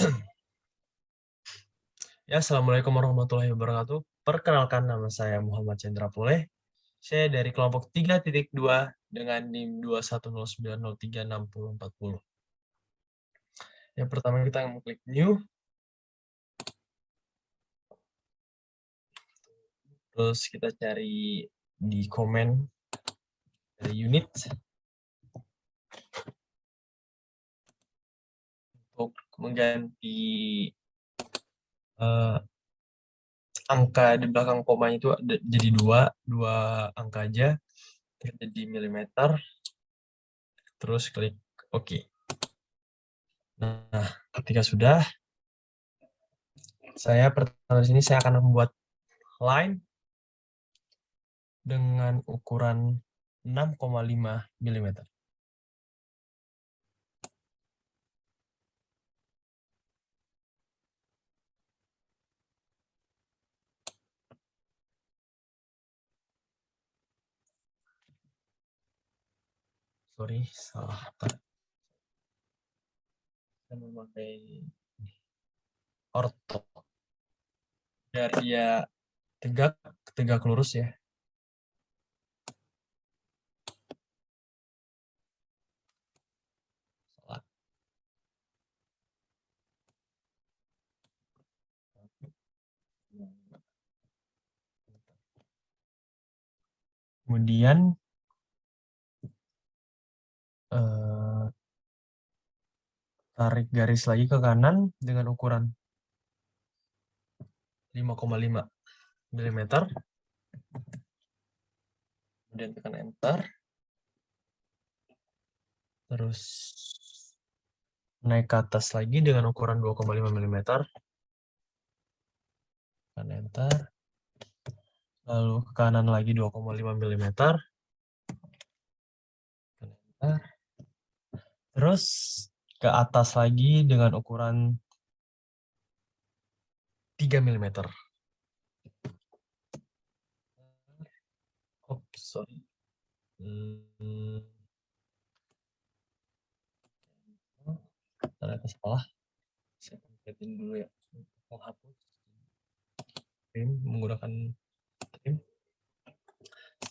Ya, Assalamualaikum warahmatullahi wabarakatuh. Perkenalkan, nama saya Muhammad Chandra Puleh. Saya dari kelompok 3.2 dengan NIM 21090364040. Yang pertama kita klik new, terus kita cari di komen dari unit untuk mengganti angka di belakang koma itu jadi dua angka aja, terus jadi milimeter, terus klik OK. Nah, ketika sudah, pertama di sini saya akan membuat line dengan ukuran 6,5 mm. Sorry, salah. Saya memakai orto. Biar dia tegak lurus ya. Salah. Kemudian tarik garis lagi ke kanan dengan ukuran 5,5 mm. Kemudian tekan enter. Terus naik ke atas lagi dengan ukuran 2,5 mm. Tekan enter. Lalu ke kanan lagi 2,5 mm. Tekan enter. Terus ke atas lagi dengan ukuran 3 mm. Oops, sorry. Ternyata salah. Saya pencet dulu ya. Menghapus. Trim, menggunakan trim.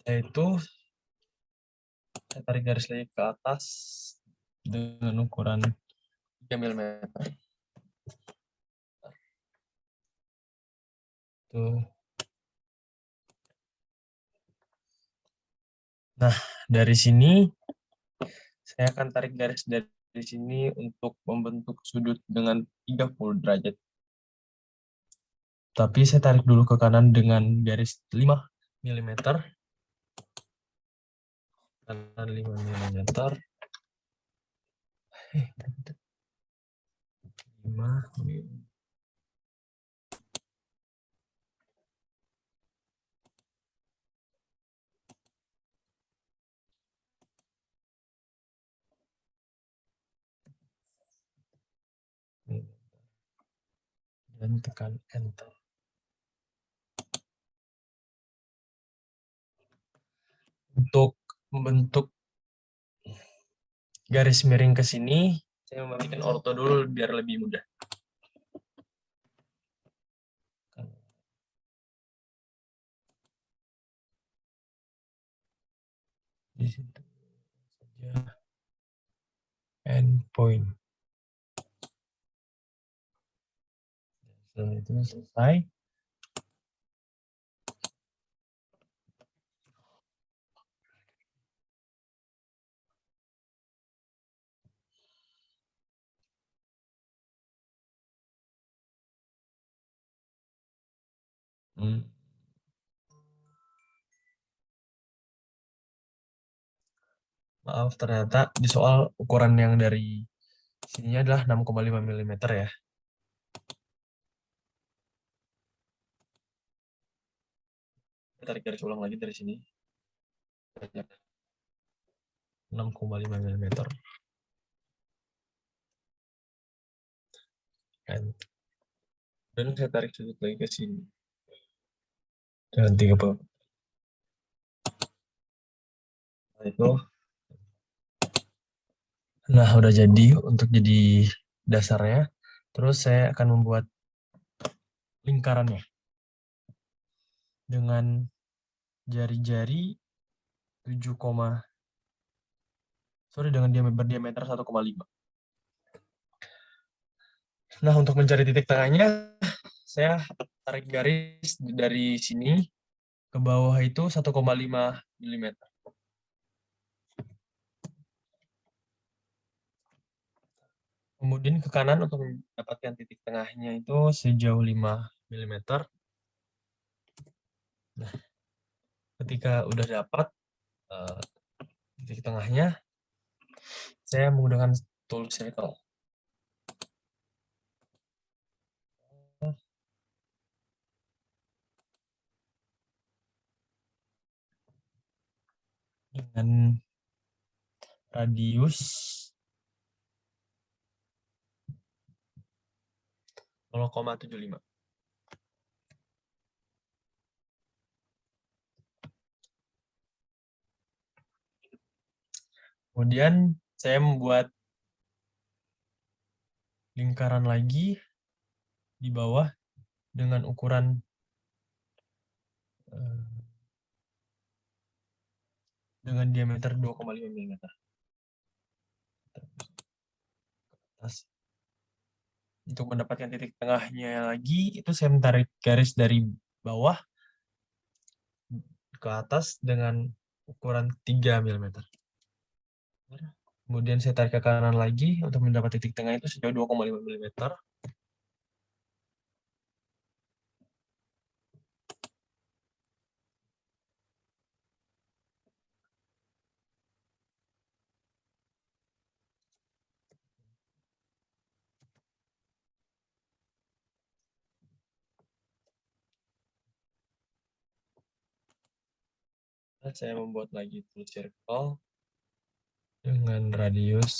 Yaitu saya tarik garis lagi ke atas dengan ukuran 3 mm. Tuh. Nah, dari sini saya akan tarik garis dari sini untuk membentuk sudut dengan 30 derajat. Tapi saya tarik dulu ke kanan dengan garis 5 mm. Kanan 5 mm. 5 mm. Dan tekan enter. Untuk membentuk garis miring ke sini, saya mematikan orto dulu biar lebih mudah. Di situ saja endpoint. Setelah itu selesai. Maaf, ternyata di soal ukuran yang dari sini adalah 6,5 mm ya. Kita tarik garis ulang lagi dari sini. 6,5 mm. Dan saya tarik sudut lagi ke sini. Dengan 30. Nah, itu. Nah, udah jadi untuk jadi dasarnya. Terus saya akan membuat lingkarannya dengan jari-jari dengan berdiameter 1,5. Nah, untuk mencari titik tengahnya, saya tarik garis dari sini ke bawah itu 1,5 mm. Kemudian ke kanan untuk mendapatkan titik tengahnya itu sejauh 5 mm. Nah, ketika udah dapat titik tengahnya, saya menggunakan tool circle. Dengan radius 0,75. Kemudian saya membuat lingkaran lagi di bawah dengan ukuran dengan diameter 2,5 mm. Untuk mendapatkan titik tengahnya lagi, itu saya menarik garis dari bawah ke atas dengan ukuran 3 mm. Kemudian saya tarik ke kanan lagi untuk mendapat titik tengah itu sejauh 2,5 mm. Saya membuat lagi tool circle dengan radius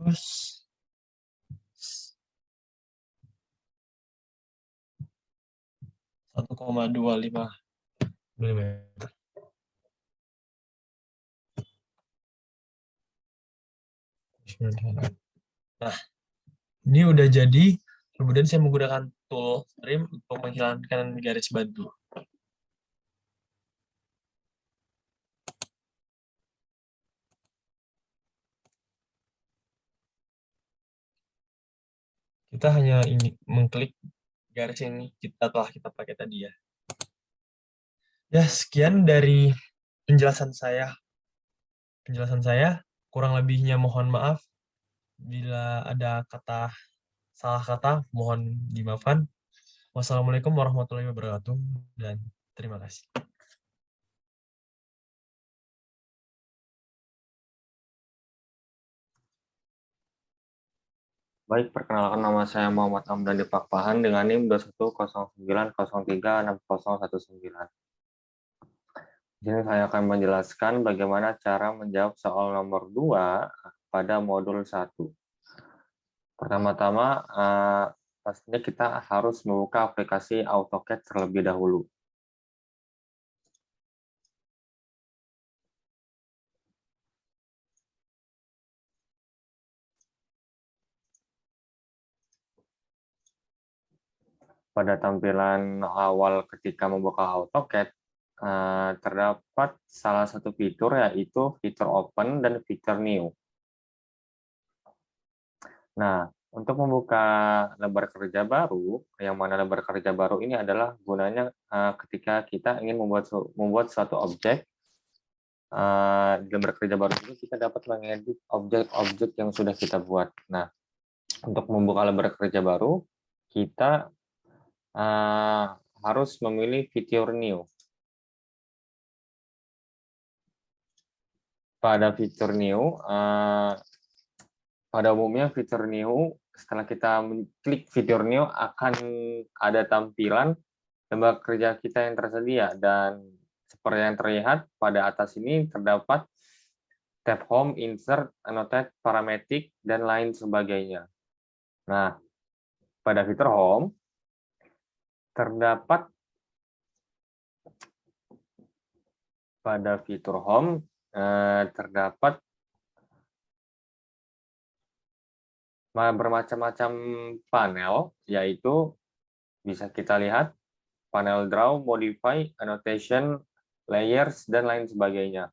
1,25 mm. Nah, ini udah jadi. Kemudian saya menggunakan tool trim untuk menghilangkan garis bantu. Kita hanya ini mengklik garis yang telah kita pakai tadi ya. Ya, sekian dari penjelasan saya. Kurang lebihnya mohon maaf. Bila ada salah kata, mohon dimaafkan. Wassalamualaikum warahmatullahi wabarakatuh, dan terima kasih. Baik, perkenalkan nama saya Muhammad Hamdan Dipakpahan dengan NIM 2109036019. Di sini saya akan menjelaskan bagaimana cara menjawab soal nomor 2 pada modul 1. Pertama-tama, pastinya kita harus membuka aplikasi AutoCAD terlebih dahulu. Pada tampilan awal ketika membuka AutoCAD, terdapat salah satu fitur, yaitu fitur Open dan fitur New. Nah, untuk membuka lembar kerja baru, yang mana lembar kerja baru ini adalah gunanya ketika kita ingin membuat suatu objek. Di lembar kerja baru ini kita dapat mengedit objek-objek yang sudah kita buat. Nah, untuk membuka lembar kerja baru, kita harus memilih fitur New. Pada fitur New, pada umumnya fitur New, setelah kita klik fitur New, akan ada tampilan lembar kerja kita yang tersedia, dan seperti yang terlihat pada atas ini terdapat tab Home, Insert, Annotate, Parametric, dan lain sebagainya. Nah, pada fitur Home terdapat bermacam-macam panel, yaitu bisa kita lihat panel draw, modify, annotation, layers, dan lain sebagainya.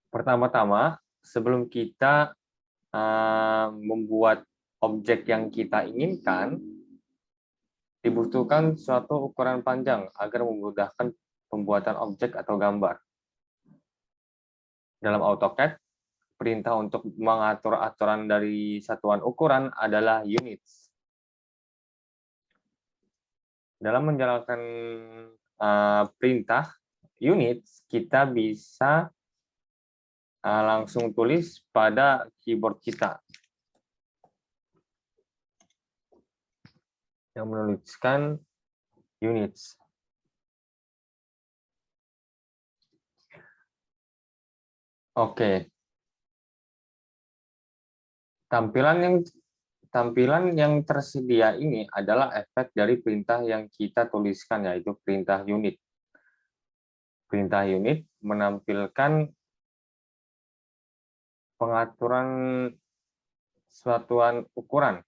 Pertama-tama, sebelum kita membuat objek yang kita inginkan, dibutuhkan suatu ukuran panjang agar memudahkan pembuatan objek atau gambar. Dalam AutoCAD, perintah untuk mengatur aturan dari satuan ukuran adalah units. Dalam menjalankan perintah units, kita bisa langsung tulis pada keyboard kita yang menuliskan units. Oke. Tampilan yang tersedia ini adalah efek dari perintah yang kita tuliskan, yaitu perintah unit. Perintah unit menampilkan pengaturan satuan ukuran,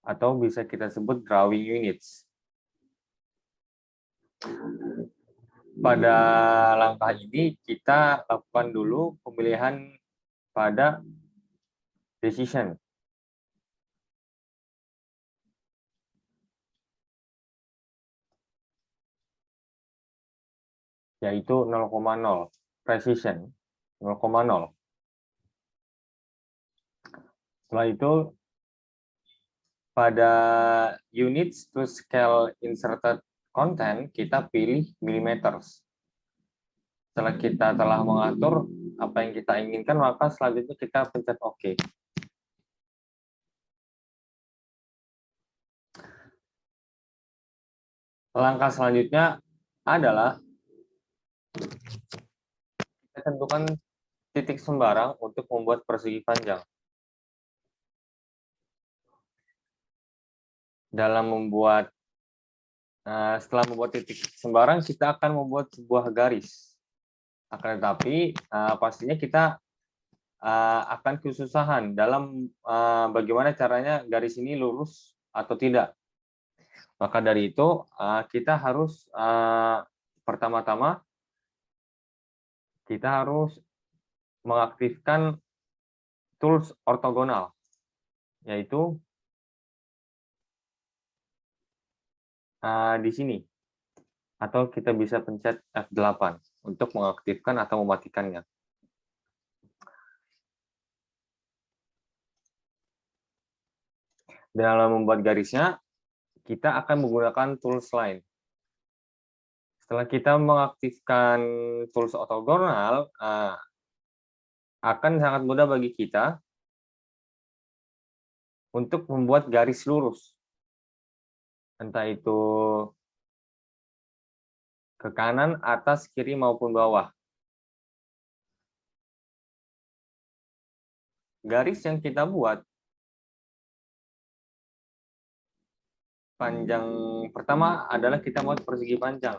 atau bisa kita sebut drawing units. Pada langkah ini, kita lakukan dulu pemilihan pada decision. Yaitu 0,0, precision, 0,0. Setelah itu, pada units to scale inserted content, kita pilih millimeters. Setelah kita telah mengatur apa yang kita inginkan, maka selanjutnya kita pencet OK. Langkah selanjutnya adalah kita tentukan titik sembarang untuk membuat persegi panjang. Setelah membuat titik sembarang, kita akan membuat sebuah garis. Akan tetapi pastinya kita akan kesusahan dalam bagaimana caranya garis ini lurus atau tidak. Maka dari itu kita harus pertama-tama kita harus mengaktifkan tools ortogonal, yaitu di sini, atau kita bisa pencet F8 untuk mengaktifkan atau mematikannya. Dalam membuat garisnya, kita akan menggunakan tools lain. Setelah kita mengaktifkan tools ortogonal, akan sangat mudah bagi kita untuk membuat garis lurus. Entah itu ke kanan, atas, kiri, maupun bawah. Garis yang kita buat, panjang pertama adalah kita buat persegi panjang.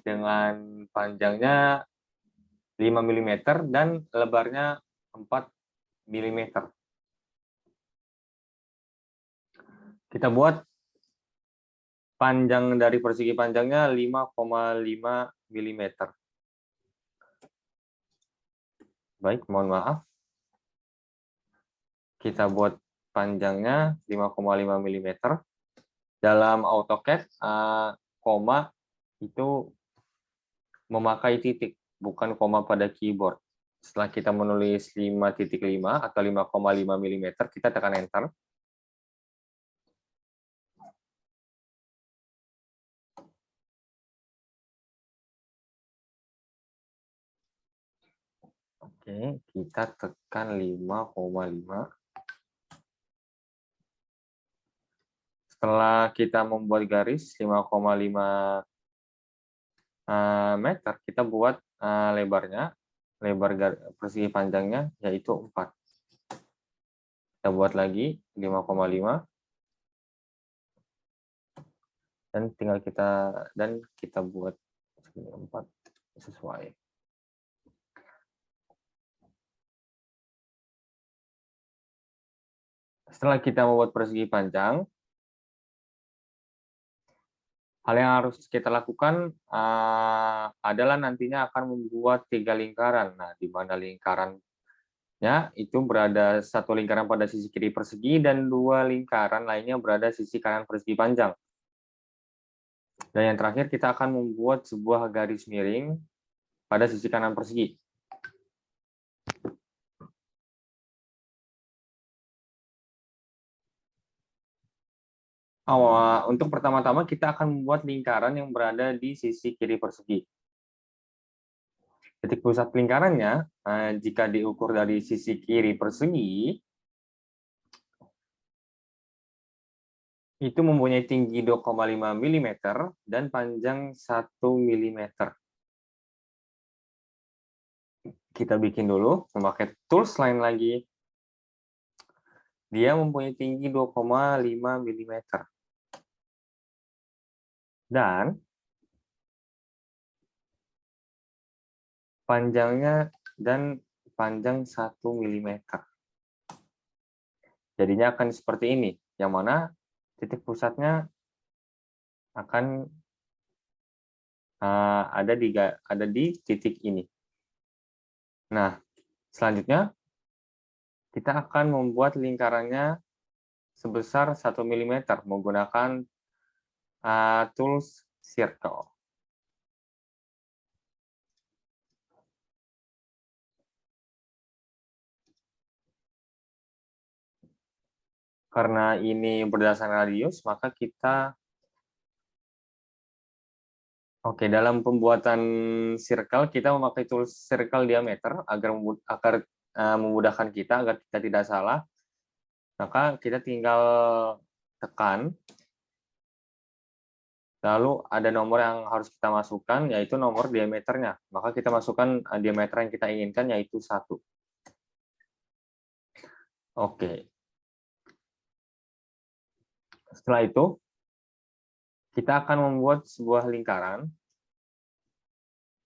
Dengan panjangnya 5 mm dan lebarnya 4 mm. Kita buat panjang dari persegi panjangnya 5,5 mm. Baik, mohon maaf. Kita buat panjangnya 5,5 mm. Dalam AutoCAD, koma itu memakai titik, bukan koma pada keyboard. Setelah kita menulis 5.5 atau 5,5 mm, kita tekan Enter. Oke, kita tekan 5,5. Setelah kita membuat garis 5,5 meter, kita buat lebarnya, lebar persegi panjangnya yaitu 4. Kita buat lagi 5,5 dan kita buat 4 sesuai. Setelah kita membuat persegi panjang, hal yang harus kita lakukan adalah nantinya akan membuat 3 lingkaran. Nah, di mana lingkarannya itu berada satu lingkaran pada sisi kiri persegi dan 2 lingkaran lainnya berada sisi kanan persegi panjang. Dan yang terakhir kita akan membuat sebuah garis miring pada sisi kanan persegi. Untuk pertama-tama kita akan membuat lingkaran yang berada di sisi kiri persegi. Titik pusat lingkarannya, jika diukur dari sisi kiri persegi, itu mempunyai tinggi 2,5 mm dan panjang 1 mm. Kita bikin dulu, memakai tools lain lagi. Dia mempunyai tinggi 2,5 mm. Dan panjang 1 mm. Jadinya akan seperti ini, yang mana titik pusatnya akan ada di titik ini. Nah, selanjutnya kita akan membuat lingkarannya sebesar 1 mm menggunakan tools circle. Karena ini berdasarkan radius, maka kita dalam pembuatan circle kita memakai tools circle diameter agar memudahkan kita agar kita tidak salah. Maka kita tinggal tekan. Lalu ada nomor yang harus kita masukkan, yaitu nomor diameternya. Maka kita masukkan diameter yang kita inginkan, yaitu 1. Oke. Setelah itu, kita akan membuat sebuah lingkaran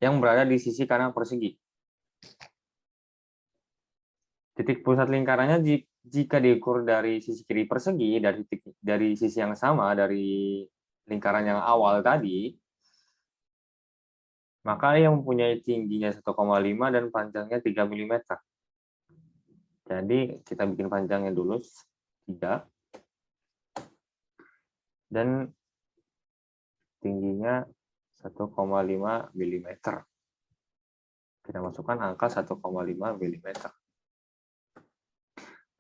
yang berada di sisi kanan persegi. Titik pusat lingkarannya jika diukur dari sisi kiri persegi, dari sisi yang sama dari lingkaran yang awal tadi, maka yang mempunyai tingginya 1,5 dan panjangnya 3 mm. Jadi kita bikin panjangnya dulu 3 dan tingginya 1,5 mm. Kita masukkan angka 1,5 mm.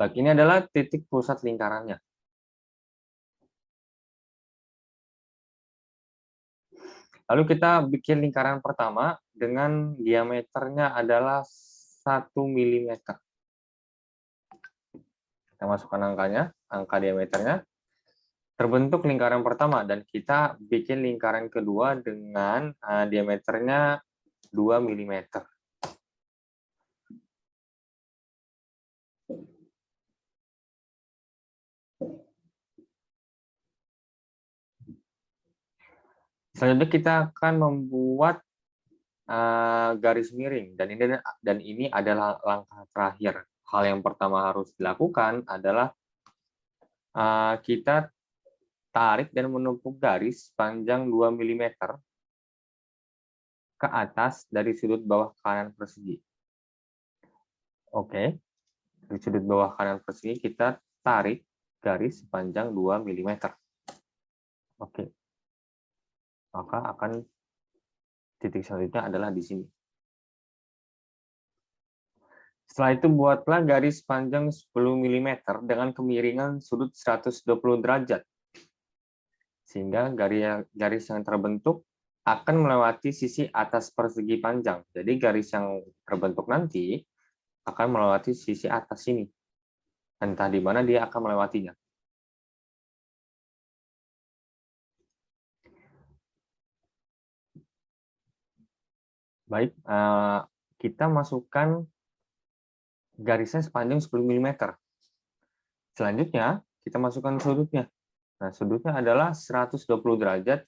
Baik, ini adalah titik pusat lingkarannya. Lalu kita bikin lingkaran pertama dengan diameternya adalah 1 mm. Kita masukkan angkanya, angka diameternya. Terbentuk lingkaran pertama dan kita bikin lingkaran kedua dengan diameternya 2 mm. Selanjutnya kita akan membuat garis miring dan ini adalah langkah terakhir. Hal yang pertama harus dilakukan adalah kita tarik dan menumpuk garis panjang 2 mm ke atas dari sudut bawah kanan persegi. Oke, dari sudut bawah kanan persegi kita tarik garis panjang 2 mm. Oke, maka akan titik selanjutnya adalah di sini. Setelah itu buatlah garis panjang 10 mm dengan kemiringan sudut 120 derajat. Sehingga garis yang terbentuk akan melewati sisi atas persegi panjang. Jadi garis yang terbentuk nanti akan melewati sisi atas ini. Entah di mana dia akan melewatinya. Baik, kita masukkan garisnya sepanjang 10 mm. Selanjutnya, kita masukkan sudutnya. Nah, sudutnya adalah 120 derajat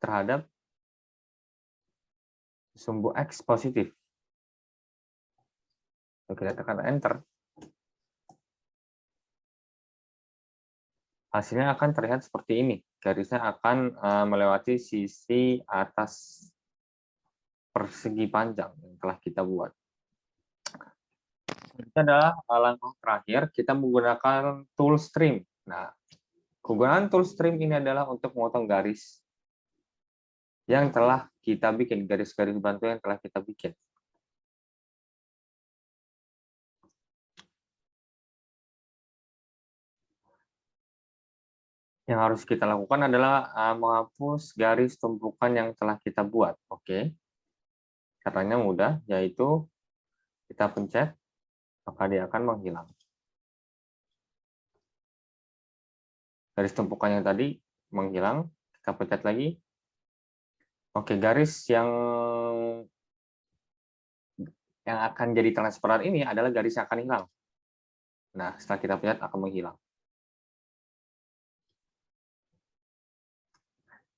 terhadap sumbu X positif. Kita tekan Enter. hasilnya akan terlihat seperti ini. Garisnya akan melewati sisi atas persegi panjang yang telah kita buat. Ini adalah langkah terakhir, kita menggunakan tool stream. Nah, kegunaan tool stream ini adalah untuk memotong garis yang telah kita bikin, garis-garis bantu yang telah kita bikin. Yang harus kita lakukan adalah menghapus garis tumpukan yang telah kita buat. Oke, caranya mudah, yaitu kita pencet, maka dia akan menghilang. Garis tumpukan yang tadi menghilang, kita pencet lagi. Oke, garis yang akan jadi transparan ini adalah garis yang akan hilang. Nah, setelah kita pencet akan menghilang.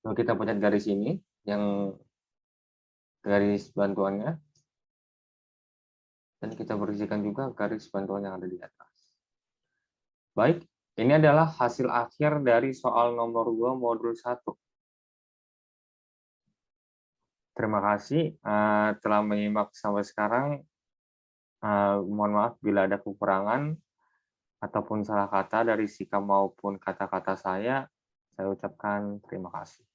Lalu kita pencet garis ini, yang garis bantuannya, dan kita bersihkan juga garis bantuan yang ada di atas. Baik, ini adalah hasil akhir dari soal nomor 2 modul 1. Terima kasih telah menyimak sampai sekarang. Mohon maaf bila ada kekurangan ataupun salah kata dari sikap maupun kata-kata saya ucapkan terima kasih.